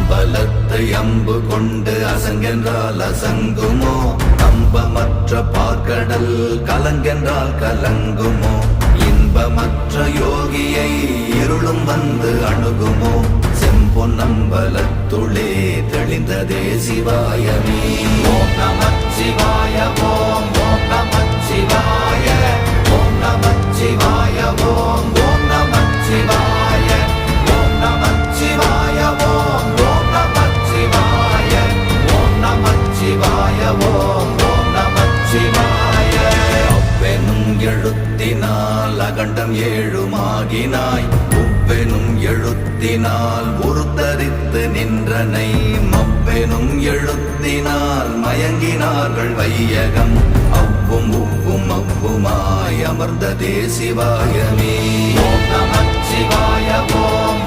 அம்பலத்தை அம்பு கொண்டு அசங்கென்றால் அசங்குமோ, கம்பமற்ற பார்க்கடல் கலங்கென்றால் கலங்குமோ, இன்பமற்ற யோகியை இருளும் வந்து அணுகுமோ, செம்பொன்னம்பலத்துளே தெளிந்ததே சிவாயமே. ஓம் நமச்சிவாய ஓம் ஓம் நமச்சிவாய ஓம் நமச்சிவாய ஓம் ஓம் நமச்சிவாய ஓம் நமச்சிவாய ஓம் ஓம் நமச்சிவாய ஓம் நமச்சிவாய ஓம் ஓம் நமச்சிவாய. அவ்வெனும் எழுத்தினால் அகண்டம் ஏழுமாகினாய், உவ்வெனும் எழுத்தினால் உருத்தரித்து நின்றனை, மவ்வெனும் எழுத்தினால் மயங்கினார்கள் வையகம், அவ்வும் உவ்வும் அவ்வுமாய் அமர்ந்ததே சிவாயமே. ஓம் நமச்சிவாய ஓம்